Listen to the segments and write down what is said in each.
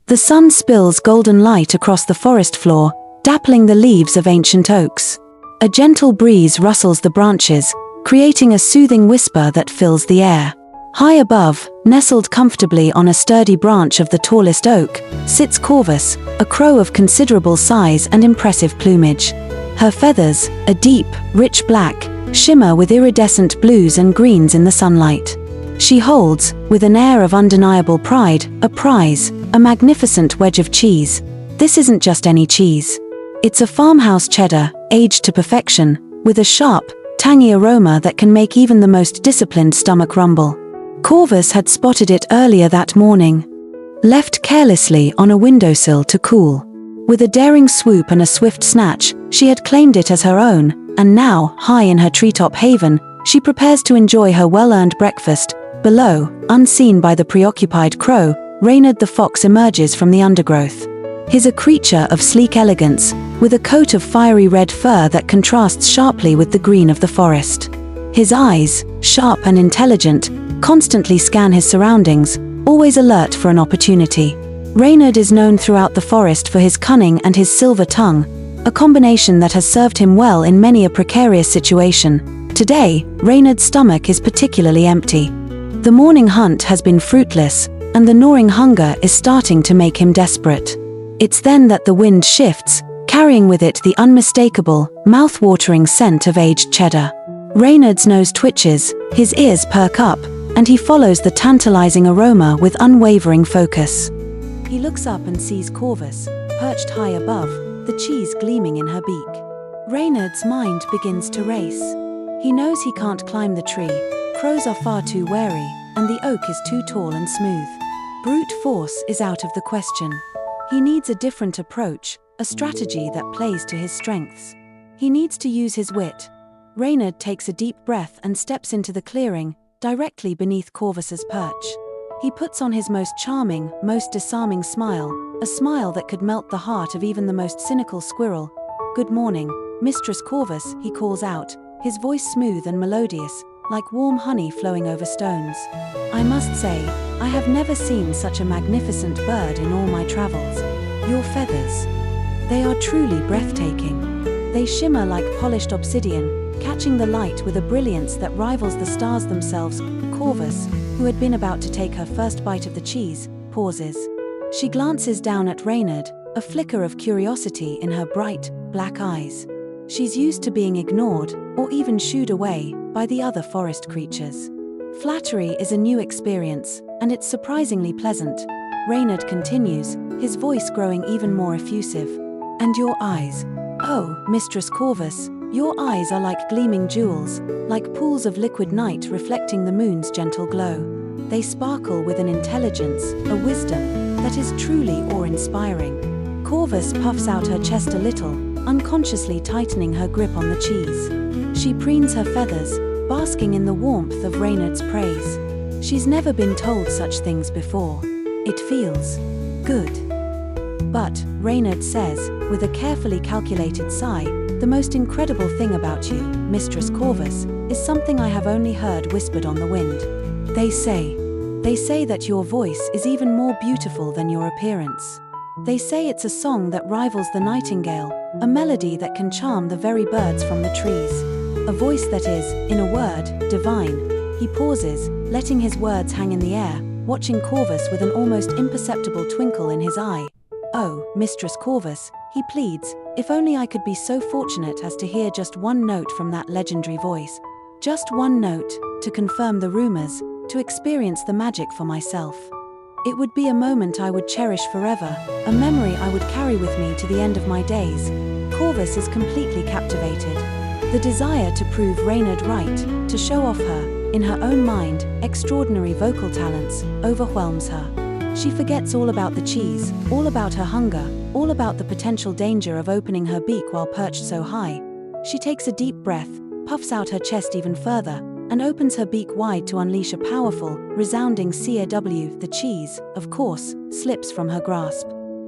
The sun spills golden light across the forest floor, dappling the leaves of ancient oaks. A gentle breeze rustles the branches, creating a soothing whisper that fills the air. High above, nestled comfortably on a sturdy branch of the tallest oak, sits Corvus, a crow of considerable size and impressive plumage. Her feathers, a deep, rich black, shimmer with iridescent blues and greens in the sunlight. She holds, with an air of undeniable pride, a prize, a magnificent wedge of cheese. This isn't just any cheese. It's a farmhouse cheddar, aged to perfection, with a sharp, tangy aroma that can make even the most disciplined stomach rumble. Corvus had spotted it earlier that morning, left carelessly on a windowsill to cool. With a daring swoop and a swift snatch, she had claimed it as her own, and now, high in her treetop haven, she prepares to enjoy her well-earned breakfast. Below, unseen by the preoccupied crow, Reynard the fox emerges from the undergrowth. He's a creature of sleek elegance, with a coat of fiery red fur that contrasts sharply with the green of the forest. His eyes, sharp and intelligent, constantly scan his surroundings, always alert for an opportunity. Reynard is known throughout the forest for his cunning and his silver tongue, a combination that has served him well in many a precarious situation. Today, Reynard's stomach is particularly empty. The morning hunt has been fruitless, and the gnawing hunger is starting to make him desperate. It's then that the wind shifts, carrying with it the unmistakable, mouth-watering scent of aged cheddar. Reynard's nose twitches, his ears perk up, and he follows the tantalizing aroma with unwavering focus. He looks up and sees Corvus, perched high above, the cheese gleaming in her beak. Reynard's mind begins to race. He knows he can't climb the tree, crows are far too wary, and the oak is too tall and smooth. Brute force is out of the question. He needs a different approach, a strategy that plays to his strengths. He needs to use his wit. Reynard takes a deep breath and steps into the clearing, directly beneath Corvus's perch. He puts on his most charming, most disarming smile, a smile that could melt the heart of even the most cynical squirrel. "Good morning, Mistress Corvus," he calls out, his voice smooth and melodious, like warm honey flowing over stones. "I must say, I have never seen such a magnificent bird in all my travels. Your feathers, they are truly breathtaking. They shimmer like polished obsidian, catching the light with a brilliance that rivals the stars themselves." Corvus, who had been about to take her first bite of the cheese, pauses. She glances down at Reynard, a flicker of curiosity in her bright, black eyes. She's used to being ignored, or even shooed away, by the other forest creatures. Flattery is a new experience, and it's surprisingly pleasant. Reynard continues, his voice growing even more effusive. "And your eyes. Oh, Mistress Corvus, your eyes are like gleaming jewels, like pools of liquid night reflecting the moon's gentle glow. They sparkle with an intelligence, a wisdom, that is truly awe-inspiring." Corvus puffs out her chest a little, unconsciously tightening her grip on the cheese. She preens her feathers, basking in the warmth of Reynard's praise. She's never been told such things before. It feels good. "But," Reynard says, with a carefully calculated sigh, "the most incredible thing about you, Mistress Corvus, is something I have only heard whispered on the wind. They say that your voice is even more beautiful than your appearance. They say it's a song that rivals the nightingale, a melody that can charm the very birds from the trees. A voice that is, in a word, divine." He pauses, letting his words hang in the air, watching Corvus with an almost imperceptible twinkle in his eye. "Oh, Mistress Corvus," he pleads, "if only I could be so fortunate as to hear just one note from that legendary voice. Just one note, to confirm the rumors, to experience the magic for myself. It would be a moment I would cherish forever, a memory I would carry with me to the end of my days." Corvus is completely captivated. The desire to prove Reynard right, to show off her, in her own mind, extraordinary vocal talents, overwhelms her. She forgets all about the cheese, all about her hunger, all about the potential danger of opening her beak while perched so high. She takes a deep breath, puffs out her chest even further, and opens her beak wide to unleash a powerful, resounding caw. The cheese, of course, slips from her grasp.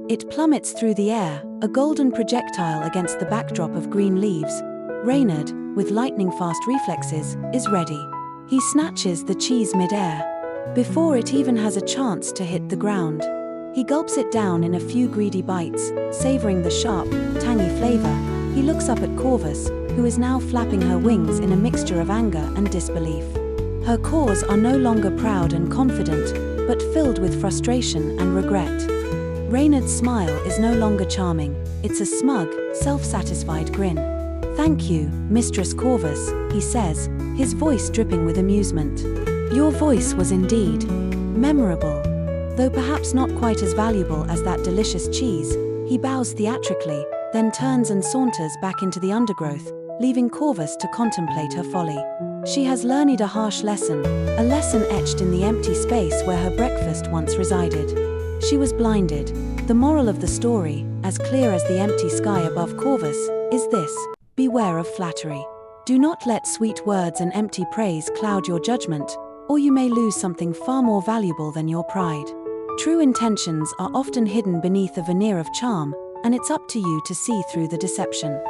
It plummets through the air, a golden projectile against the backdrop of green leaves. Reynard, with lightning-fast reflexes, is ready. He snatches the cheese mid-air, before it even has a chance to hit the ground. He gulps it down in a few greedy bites, savoring the sharp, tangy flavor. He looks up at Corvus, who is now flapping her wings in a mixture of anger and disbelief. Her caws are no longer proud and confident, but filled with frustration and regret. Reynard's smile is no longer charming, it's a smug, self-satisfied grin. "Thank you, Mistress Corvus," he says, his voice dripping with amusement. "Your voice was indeed memorable. Though perhaps not quite as valuable as that delicious cheese." He bows theatrically, then turns and saunters back into the undergrowth, leaving Corvus to contemplate her folly. She has learned a harsh lesson, a lesson etched in the empty space where her breakfast once resided. She was blinded. The moral of the story, as clear as the empty sky above Corvus, is this: beware of flattery. Do not let sweet words and empty praise cloud your judgment, or you may lose something far more valuable than your pride. True intentions are often hidden beneath a veneer of charm, and it's up to you to see through the deception.